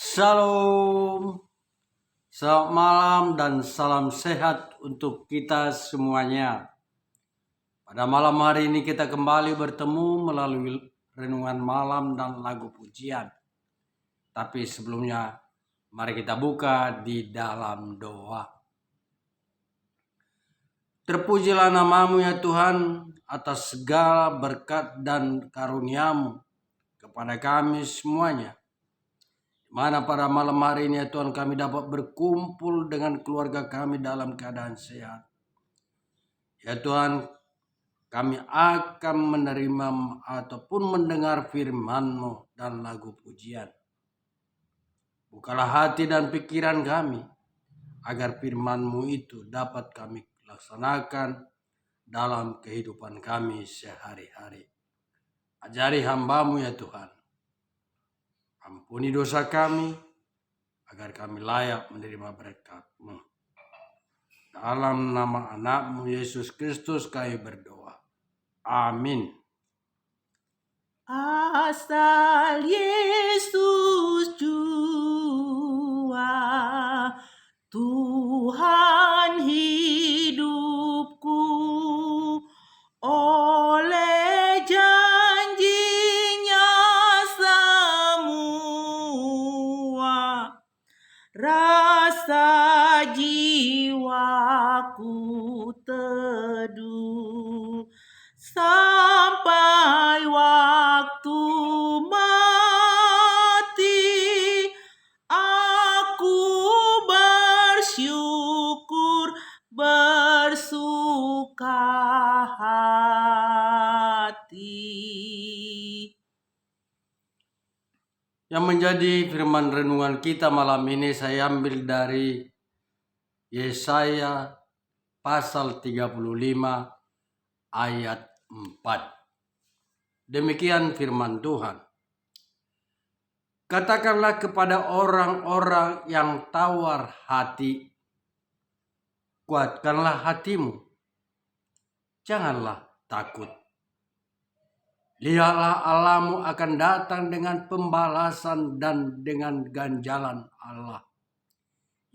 Shalom, selamat malam dan salam sehat untuk kita semuanya. Pada malam hari ini kita kembali bertemu melalui renungan malam dan lagu pujian. Tapi sebelumnya mari kita buka di dalam doa. Terpujilah namamu ya Tuhan atas segala berkat dan karuniamu kepada kami semuanya. Mana pada malam hari ini ya Tuhan kami dapat berkumpul dengan keluarga kami dalam keadaan sehat. Ya Tuhan, kami akan menerima ataupun mendengar firman-Mu dan lagu pujian. Bukalah hati dan pikiran kami agar firman-Mu itu dapat kami laksanakan dalam kehidupan kami sehari-hari. Ajari hamba-Mu ya Tuhan. Ampuni dosa kami, agar kami layak menerima berkat-Mu. Dalam nama anak-Mu Yesus Kristus kami berdoa. Amin. Asal Yesus jua, Tuhan hidupku, oleh janjinya semua, rasa jiwaku teduh, sampai waktu mati, aku bersyukur, bersuka hati. Yang menjadi firman renungan kita malam ini saya ambil dari Yesaya pasal 35 ayat 4. Demikian firman Tuhan. Katakanlah kepada orang-orang yang tawar hati, kuatkanlah hatimu, janganlah takut. Lihatlah Allahmu akan datang dengan pembalasan dan dengan ganjalan Allah.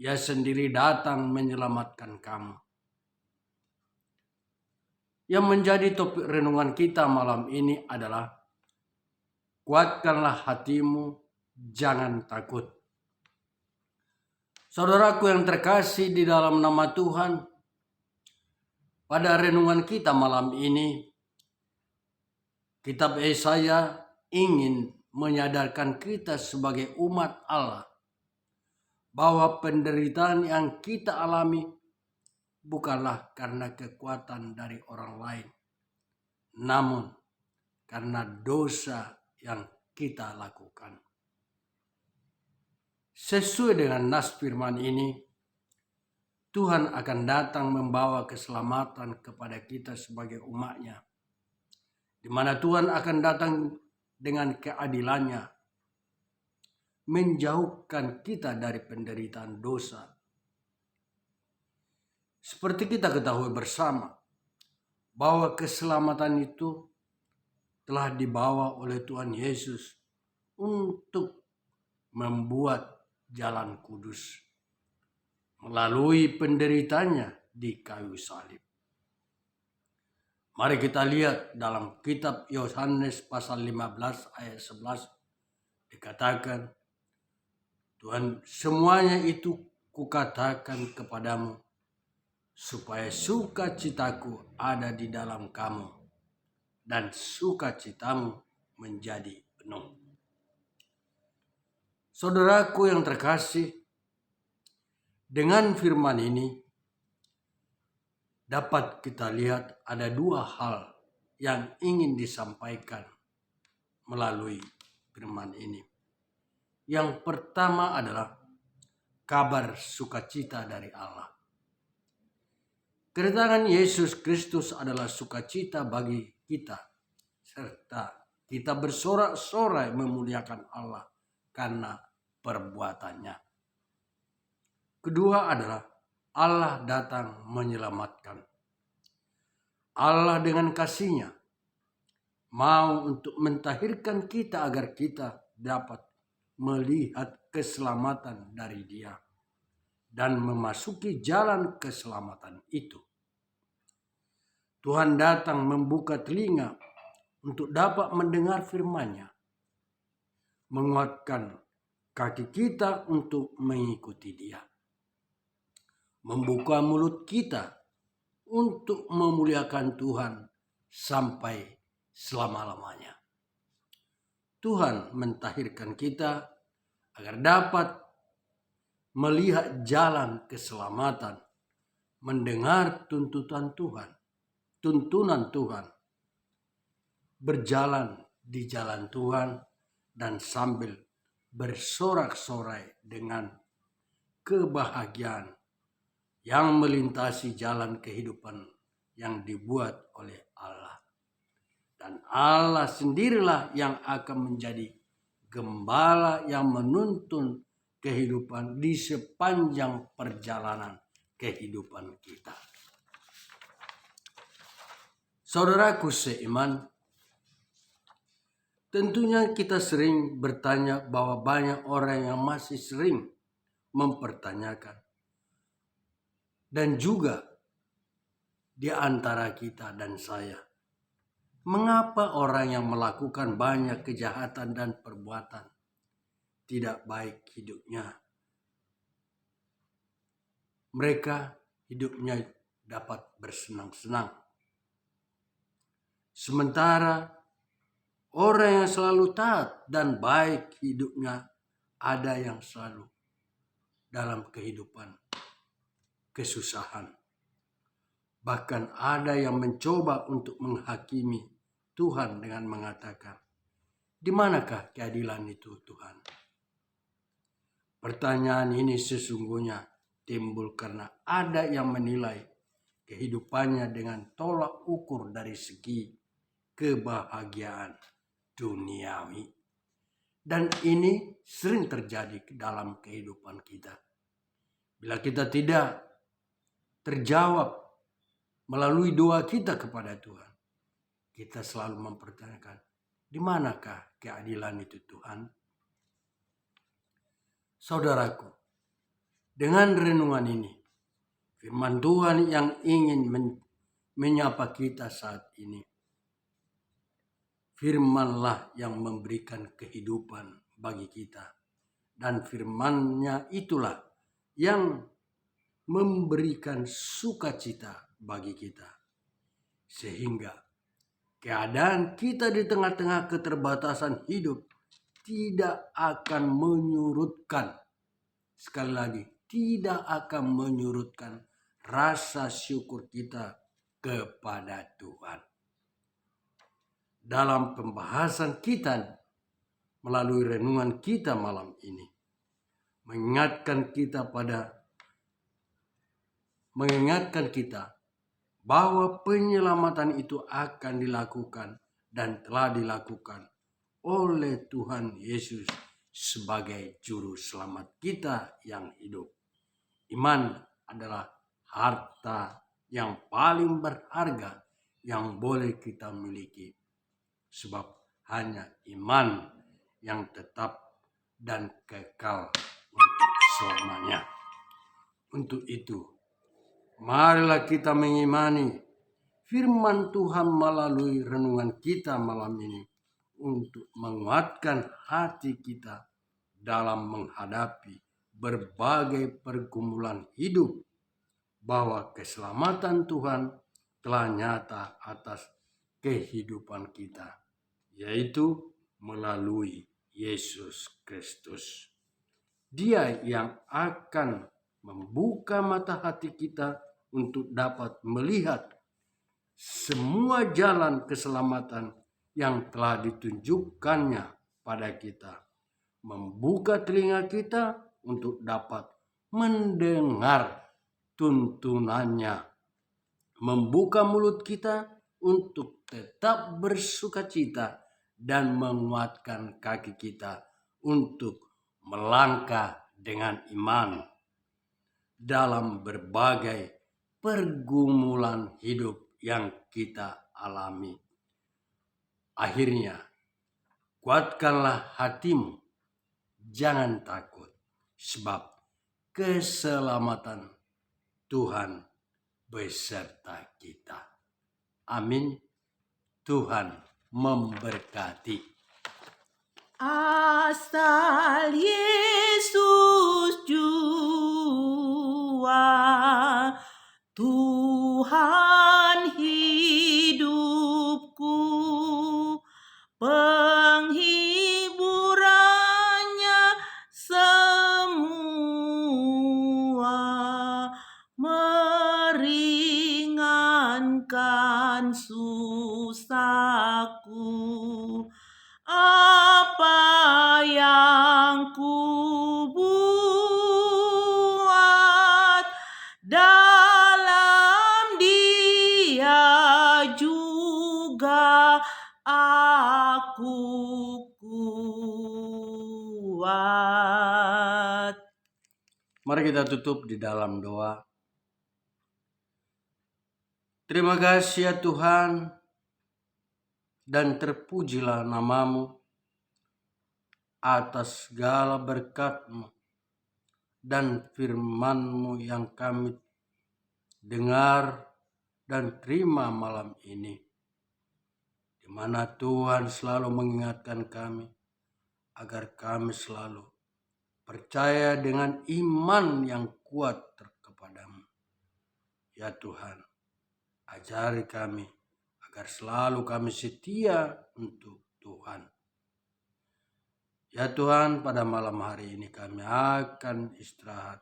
Ia sendiri datang menyelamatkan kamu. Yang menjadi topik renungan kita malam ini adalah kuatkanlah hatimu, jangan takut. Saudaraku yang terkasih di dalam nama Tuhan, pada renungan kita malam ini, kitab Yesaya ingin menyadarkan kita sebagai umat Allah bahwa penderitaan yang kita alami bukanlah karena kekuatan dari orang lain, namun karena dosa yang kita lakukan. Sesuai dengan nas firman ini, Tuhan akan datang membawa keselamatan kepada kita sebagai umat-Nya, di mana Tuhan akan datang dengan keadilannya, menjauhkan kita dari penderitaan dosa. Seperti kita ketahui bersama, bahwa keselamatan itu telah dibawa oleh Tuhan Yesus untuk membuat jalan kudus melalui penderitaannya di kayu salib. Mari kita lihat dalam kitab Yohanes pasal 15 ayat 11 dikatakan, Tuhan, semuanya itu kukatakan kepadamu, supaya sukacitaku ada di dalam kamu, dan sukacitamu menjadi penuh. Saudaraku yang terkasih, dengan firman ini dapat kita lihat ada dua hal yang ingin disampaikan melalui firman ini. Yang pertama adalah kabar sukacita dari Allah. Kedatangan Yesus Kristus adalah sukacita bagi kita, serta kita bersorak-sorai memuliakan Allah karena perbuatannya. Kedua adalah Allah datang menyelamatkan. Allah dengan kasih-Nya mau untuk mentahirkan kita agar kita dapat melihat keselamatan dari Dia dan memasuki jalan keselamatan itu. Tuhan datang membuka telinga untuk dapat mendengar firman-Nya, menguatkan kaki kita untuk mengikuti Dia, membuka mulut kita untuk memuliakan Tuhan sampai selama-lamanya. Tuhan mentahirkan kita agar dapat melihat jalan keselamatan, mendengar tuntunan Tuhan, berjalan di jalan Tuhan, dan sambil bersorak-sorai dengan kebahagiaan yang melintasi jalan kehidupan yang dibuat oleh Allah. Dan Allah sendirilah yang akan menjadi gembala yang menuntun kehidupan di sepanjang perjalanan kehidupan kita. Saudaraku seiman, tentunya kita sering bertanya bahwa banyak orang yang masih sering mempertanyakan. Dan juga di antara kita dan saya, mengapa orang yang melakukan banyak kejahatan dan perbuatan tidak baik hidupnya? Mereka hidupnya dapat bersenang-senang. Sementara orang yang selalu taat dan baik hidupnya, ada yang selalu dalam kehidupan kesusahan. Bahkan ada yang mencoba untuk menghakimi Tuhan dengan mengatakan, di manakah keadilan itu Tuhan? Pertanyaan ini sesungguhnya timbul karena ada yang menilai kehidupannya dengan tolak ukur dari segi kebahagiaan duniawi. Dan ini sering terjadi dalam kehidupan kita. Bila kita tidak terjawab melalui doa kita kepada Tuhan, kita selalu mempertanyakan, di manakah keadilan itu Tuhan? Saudaraku, dengan renungan ini, firman Tuhan yang ingin menyapa kita saat ini, firman-Lah yang memberikan kehidupan bagi kita, dan firman-Nya itulah yang memberikan sukacita bagi kita, sehingga keadaan kita di tengah-tengah keterbatasan hidup tidak akan menyurutkan, sekali lagi, tidak akan menyurutkan rasa syukur kita kepada Tuhan. Dalam pembahasan kita melalui renungan kita malam ini, mengingatkan kita bahwa penyelamatan itu akan dilakukan dan telah dilakukan oleh Tuhan Yesus sebagai juru selamat kita yang hidup. Iman adalah harta yang paling berharga yang boleh kita miliki, sebab hanya iman yang tetap dan kekal untuk selamanya. Untuk itu, marilah kita mengimani firman Tuhan melalui renungan kita malam ini untuk menguatkan hati kita dalam menghadapi berbagai pergumulan hidup, bahwa keselamatan Tuhan telah nyata atas kehidupan kita, yaitu melalui Yesus Kristus. Dia yang akan membuka mata hati kita untuk dapat melihat semua jalan keselamatan yang telah ditunjukkannya pada kita, membuka telinga kita untuk dapat mendengar tuntunannya, membuka mulut kita untuk tetap bersukacita, dan menguatkan kaki kita untuk melangkah dengan iman dalam berbagai pergumulan hidup yang kita alami. Akhirnya, kuatkanlah hatimu, jangan takut, sebab keselamatan Tuhan beserta kita. Amin. Tuhan memberkati. Asal Yesus jua, Tuhan hidupku, penghiburannya semua, meringankan susahku. Apa yang ku buat, dalam Dia juga aku kuat. Mari kita tutup di dalam doa. Terima kasih ya Tuhan, dan terpujilah nama-Mu atas segala berkat-Mu dan firman-Mu yang kami dengar dan terima malam ini, di mana Tuhan selalu mengingatkan kami agar kami selalu percaya dengan iman yang kuat kepada-Mu. Ya Tuhan, ajari kami agar selalu kami setia untuk Tuhan. Ya Tuhan, pada malam hari ini kami akan istirahat.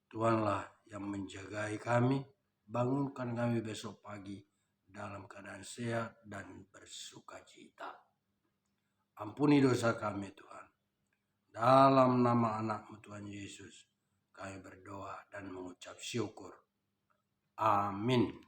Tuhanlah yang menjagai kami, bangunkan kami besok pagi dalam keadaan sehat dan bersukacita. Ampuni dosa kami Tuhan. Dalam nama anak-Mu Tuhan Yesus, kami berdoa dan mengucap syukur. Amin.